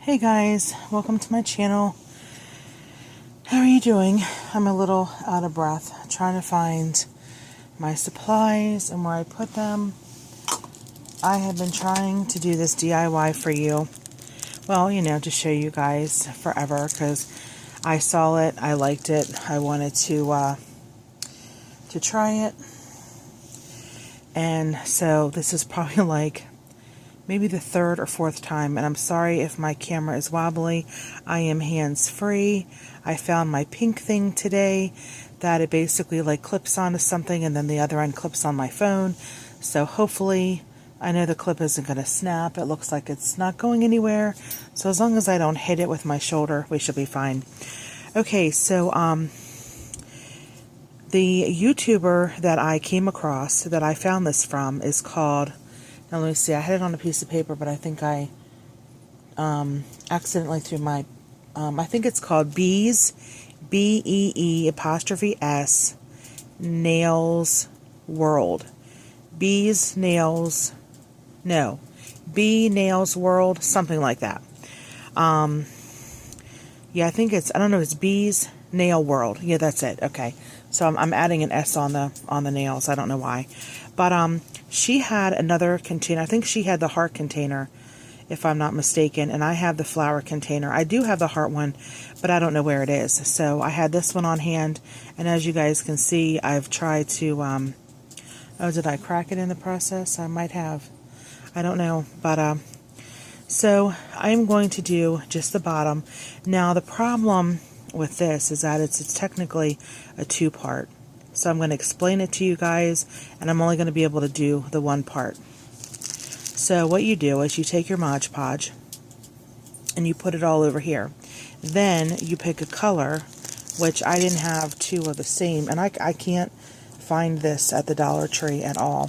Hey guys, welcome to my channel. How are you doing? I'm a little out of breath trying to find my supplies and where I put them. I have been trying to do this DIY for you. Well, to show you guys forever because I saw it, I liked it, I wanted to try it. And so this is probably like maybe the third or fourth time, and I'm sorry if my camera is wobbly. I am hands-free. I found my pink thing today that it basically like clips onto something and then the other end clips on my phone. So hopefully, I know the clip isn't going to snap. It looks like it's not going anywhere. So as long as I don't hit it with my shoulder, we should be fine. Okay, so the YouTuber that I came across, that I found this from, is called... Now let me see, I had it on a piece of paper, but I think I accidentally threw my, I think it's called Bees, B-E-E''S, Nails World. Bees, Nails, no, Bee Nails World, something like that. Yeah, I think it's, I don't know, it's Bees Nail World. Yeah, that's it. Okay. So I'm adding an S on the nails. I don't know why. But she had another container. I think she had the heart container, if I'm not mistaken, and I have the flower container. I do have the heart one, but I don't know where it is. So I had this one on hand, and as you guys can see, I've tried to, oh, did I crack it in the process? I might have. I don't know, but so I'm going to do just the bottom. Now the problem with this is that it's technically a two-part. So I'm going to explain it to you guys, and I'm only going to be able to do the one part. So what you do is you take your Mod Podge and you put it all over here. Then you pick a color, which I didn't have two of the same, and I can't find this at the Dollar Tree at all.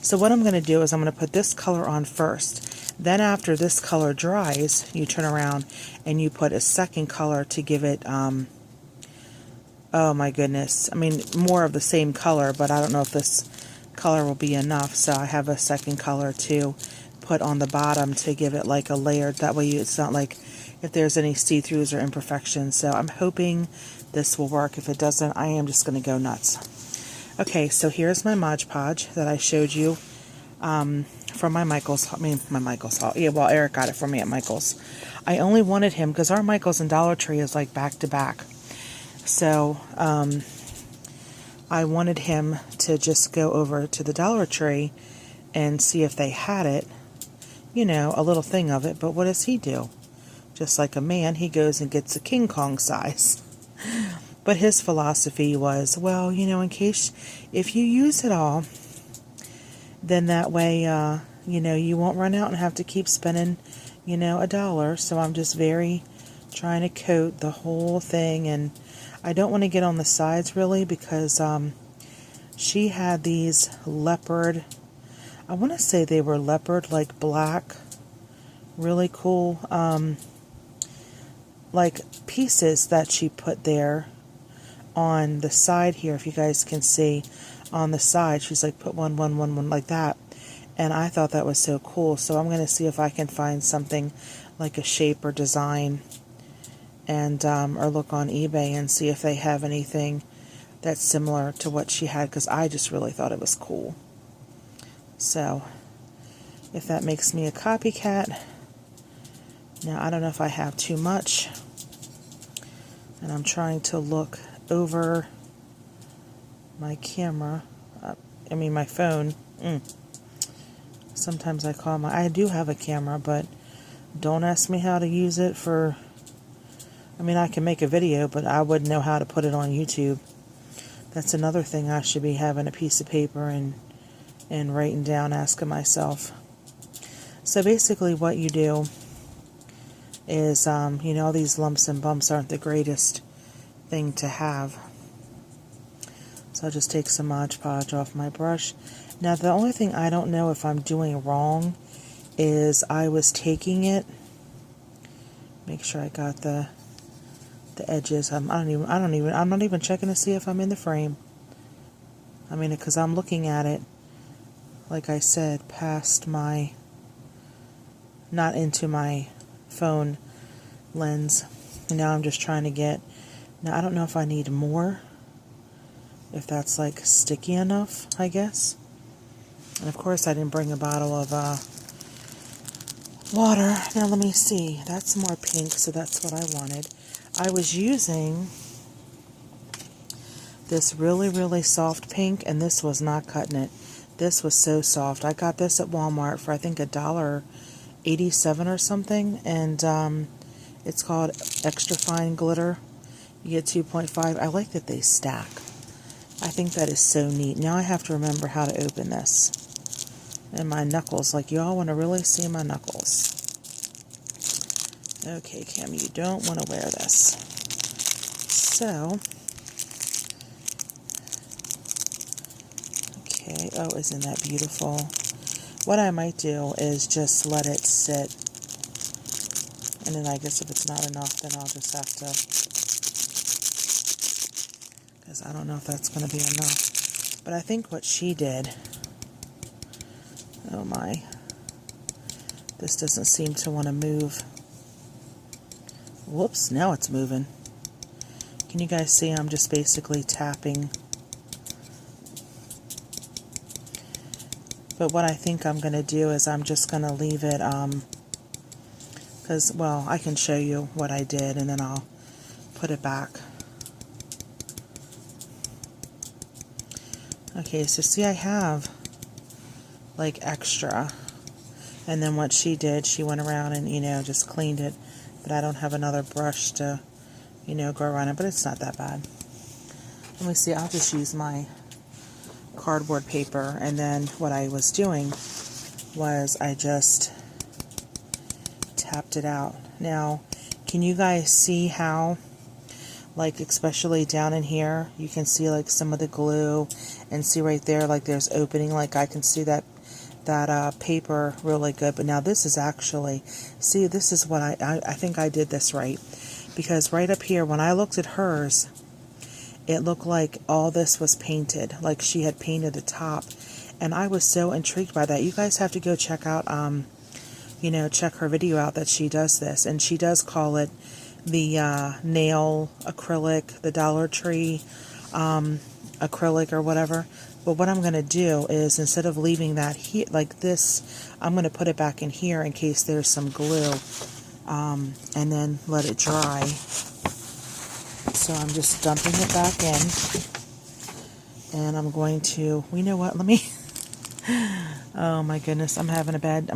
So what I'm going to do is I'm going to put this color on first. Then after this color dries, you turn around and you put a second color to give it, oh my goodness, I mean more of the same color, but I don't know if this color will be enough, so I have a second color to put on the bottom to give it like a layered, that way it's not like if there's any see-throughs or imperfections. So I'm hoping this will work. If it doesn't, I am just going to go nuts. Okay, so here's my Mod Podge that I showed you from my Michael's haul. Yeah, well, Eric got it for me at Michael's. I only wanted him because our Michael's and Dollar Tree is like back to back. So I wanted him to just go over to the Dollar Tree and see if they had it, a little thing of it. But what does he do? Just like a man, he goes and gets a King Kong size. But his philosophy was, well, in case, if you use it all, then that way, you won't run out and have to keep spending, $1. So I'm just trying to coat the whole thing, and I don't want to get on the sides really because she had these leopard, I want to say they were leopard, like black, really cool, like pieces that she put there on the side here. If you guys can see on the side, she's like put one like that, and I thought that was so cool. So I'm going to see if I can find something like a shape or design, and or look on eBay and see if they have anything that's similar to what she had, because I just really thought it was cool. So if that makes me a copycat. Now I don't know if I have too much, and I'm trying to look over my camera, my phone. Sometimes I do have a camera, but don't ask me how to use it for, I can make a video, but I wouldn't know how to put it on YouTube. That's another thing I should be having a piece of paper and writing down, asking myself. So basically what you do is, all these lumps and bumps aren't the greatest thing to have. So I'll just take some Mod Podge off my brush. Now the only thing I don't know if I'm doing wrong is I was taking it, make sure I got the edges. I'm not even checking to see if I'm in the frame. Because I'm looking at it, like I said, past my, not into my phone lens. And now I'm just trying to get, now I don't know if I need more, if that's like sticky enough, I guess. And of course I didn't bring a bottle of water. Now let me see, that's more pink, so that's what I wanted. I was using this really, really soft pink, and this was not cutting it. This was so soft. I got this at Walmart for I think $1.87 or something, and it's called Extra Fine Glitter. You get 2.5. I like that they stack. I think that is so neat. Now I have to remember how to open this. And my knuckles, like y'all want to really see my knuckles. Okay, Kim, you don't want to wear this. So, okay, oh, isn't that beautiful? What I might do is just let it sit. And then I guess if it's not enough, then I'll just have to, because I don't know if that's going to be enough. But I think what she did, oh my, this doesn't seem to want to move. Whoops, now it's moving. Can you guys see I'm just basically tapping? But what I think I'm going to do is I'm just going to leave it, because, well, I can show you what I did and then I'll put it back. Okay, so see I have like extra, and then what she did, she went around and, you know, just cleaned it, but I don't have another brush to, you know, go around it, but it's not that bad. Let me see, I'll just use my cardboard paper, and then what I was doing was I just tapped it out. Now, can you guys see how, like, especially down in here, you can see like some of the glue, and see right there, like there's opening, like I can see that paper really good. But now this is actually, see, this is what I think I did this right, because right up here when I looked at hers, it looked like all this was painted, like she had painted the top, and I was so intrigued by that. You guys have to go check out, you know, check her video out that she does this, and she does call it the nail acrylic, the Dollar Tree acrylic or whatever. But what I'm going to do is, instead of leaving that here like this, I'm going to put it back in here in case there's some glue, and then let it dry. So I'm just dumping it back in, and I'm going to, you know what, let me, oh my goodness, I'm having a bad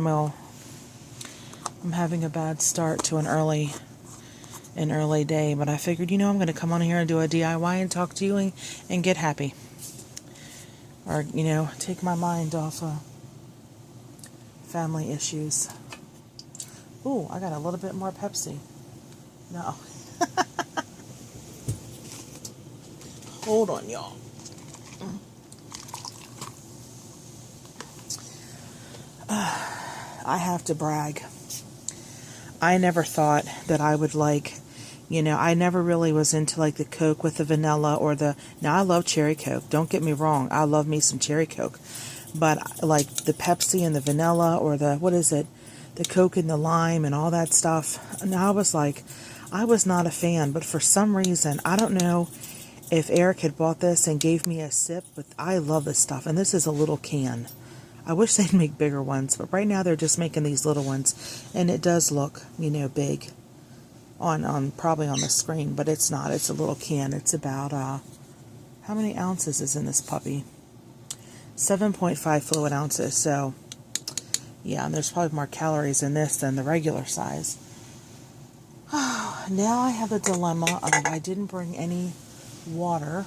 start to an early day, but I figured, you know, I'm going to come on here and do a DIY and talk to you and get happy. Or, you know, take my mind off of family issues. Ooh, I got a little bit more Pepsi. No. Hold on, y'all. I have to brag. I never thought that I would like, you know, I never really was into like the Coke with the vanilla or the, now I love cherry Coke, don't get me wrong, I love me some cherry Coke, but like the Pepsi and the vanilla, or the, what is it, the Coke and the lime and all that stuff, and I was like, I was not a fan. But for some reason, I don't know if Eric had bought this and gave me a sip, but I love this stuff, and this is a little can. I wish they'd make bigger ones, but right now they're just making these little ones, and it does look, you know, big on probably on the screen, but it's not. It's a little can. It's about how many ounces is in this puppy? 7.5 fluid ounces. So yeah, and there's probably more calories in this than the regular size. Now I have the dilemma of I didn't bring any water.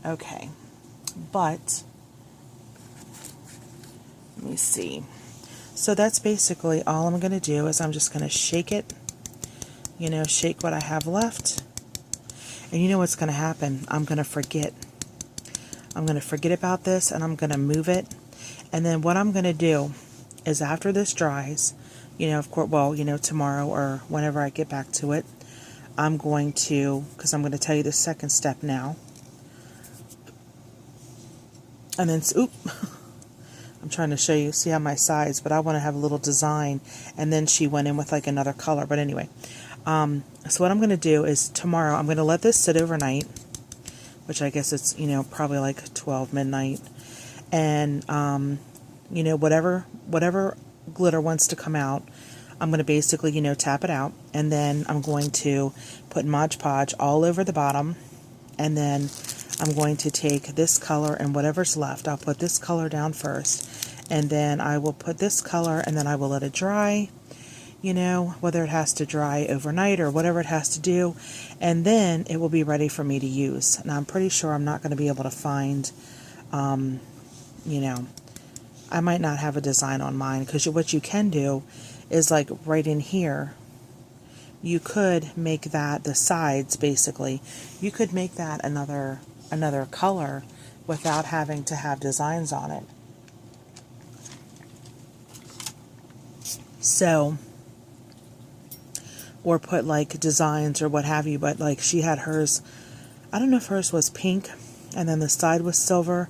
Okay, but let me see. So that's basically all I'm going to do, is I'm just going to shake it, you know, shake what I have left. And you know what's going to happen? I'm going to forget. I'm going to forget about this, and I'm going to move it. And then what I'm going to do is, after this dries, you know, of course, well, you know, tomorrow or whenever I get back to it, I'm going to, because I'm going to tell you the second step now. And then, I'm trying to show you, see how my sides, but I want to have a little design, and then she went in with like another color. But anyway, so what I'm going to do is tomorrow I'm going to let this sit overnight, which I guess it's, you know, probably like 12 midnight, and you know, whatever glitter wants to come out, I'm going to basically, you know, tap it out, and then I'm going to put Mod Podge all over the bottom, and then I'm going to take this color and whatever's left, I'll put this color down first, and then I will put this color, and then I will let it dry, you know, whether it has to dry overnight or whatever it has to do, and then it will be ready for me to use. Now I'm pretty sure I'm not going to be able to find, you know, I might not have a design on mine, because what you can do is like right in here, you could make that the sides, basically you could make that another color without having to have designs on it. So, or put like designs or what have you, but like she had hers, I don't know if hers was pink and then the side was silver,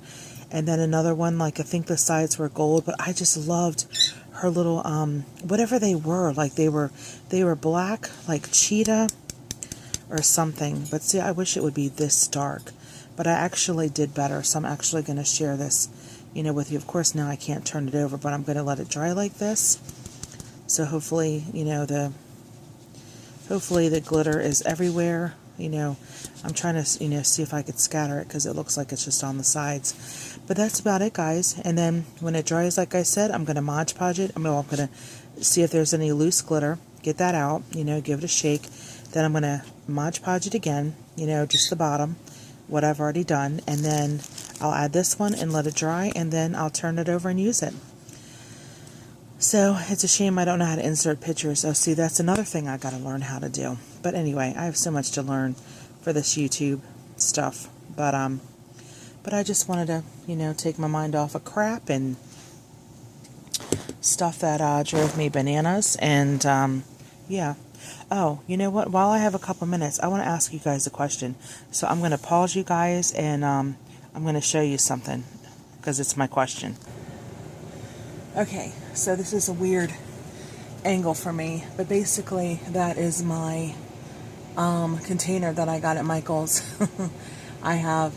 and then another one, like I think the sides were gold, but I just loved her little whatever they were, like they were black, like cheetah or something. But see, I wish it would be this dark, but I actually did better, so I'm actually going to share this, you know, with you. Of course now I can't turn it over, but I'm going to let it dry like this, so hopefully, you know, hopefully the glitter is everywhere. You know, I'm trying to, you know, see if I could scatter it, because it looks like it's just on the sides. But that's about it, guys. And then when it dries, like I said, I'm going to Mod Podge it. I'm going to see if there's any loose glitter, get that out, you know, give it a shake. Then I'm going to Mod Podge it again, you know, just the bottom, what I've already done. And then I'll add this one and let it dry, and then I'll turn it over and use it. So it's a shame I don't know how to insert pictures. Oh, see, that's another thing I got to learn how to do. But anyway, I have so much to learn for this YouTube stuff. But I just wanted to, you know, take my mind off of crap and stuff that drove me bananas. And yeah. Oh, you know what? While I have a couple minutes, I want to ask you guys a question. So I'm going to pause you guys, and I'm going to show you something, because it's my question. Okay, so this is a weird angle for me, but basically that is my container that I got at Michael's. I have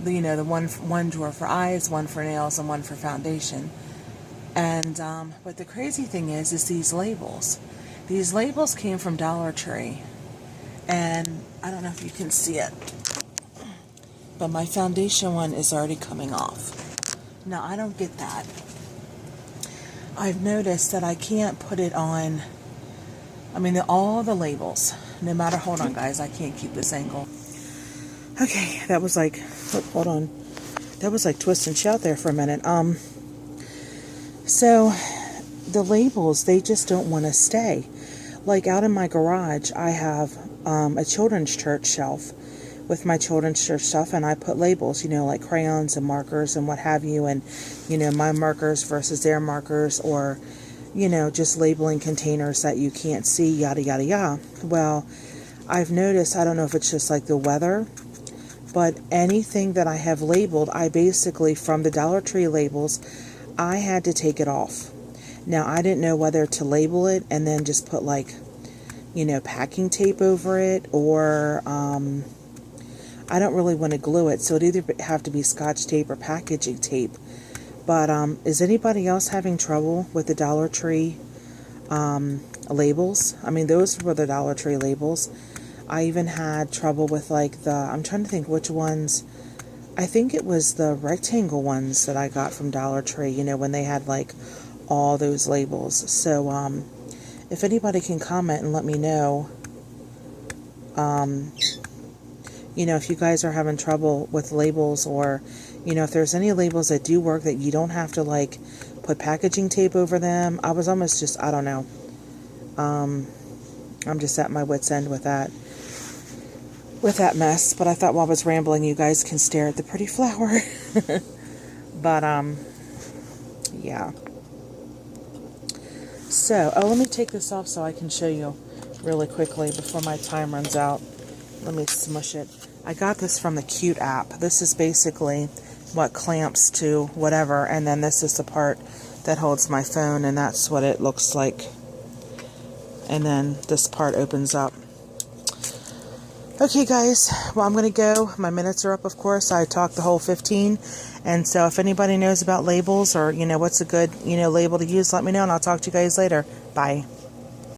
you know, the one drawer for eyes, one for nails, and one for foundation. And but the crazy thing is these labels. These labels came from Dollar Tree, and I don't know if you can see it, but my foundation one is already coming off. Now, I don't get that. I've noticed that I can't put it on, I mean, all the labels, no matter, hold on guys, I can't keep this angle. Okay, that was like, hold on. That was like twist and shout there for a minute. So, the labels, they just don't want to stay. Like out in my garage, I have a children's church shelf with my children's church stuff, and I put labels, you know, like crayons and markers and what have you, and, you know, my markers versus their markers, or, you know, just labeling containers that you can't see, yada, yada, yada. Well, I've noticed, I don't know if it's just like the weather, but anything that I have labeled, I basically, from the Dollar Tree labels, I had to take it off. Now, I didn't know whether to label it and then just put, like, you know, packing tape over it, or, I don't really want to glue it, so it'd either have to be Scotch tape or packaging tape. But is anybody else having trouble with the Dollar Tree labels? I mean, those were the Dollar Tree labels. I even had trouble with, like, I'm trying to think which ones. I think it was the rectangle ones that I got from Dollar Tree, you know, when they had, like, all those labels. So if anybody can comment and let me know, you know, if you guys are having trouble with labels, or, you know, if there's any labels that do work that you don't have to, like, put packaging tape over them. I was almost just, I don't know. I'm just at my wit's end with that mess. But I thought while I was rambling, you guys can stare at the pretty flower. But, yeah. So, let me take this off so I can show you really quickly before my time runs out. Let me smush it. I got this from the Cute app. This is basically what clamps to whatever, and then this is the part that holds my phone, and that's what it looks like. And then this part opens up. Okay guys, well I'm going to go. My minutes are up, of course. I talked the whole 15. And so if anybody knows about labels or, what's a good, label to use, let me know, and I'll talk to you guys later. Bye.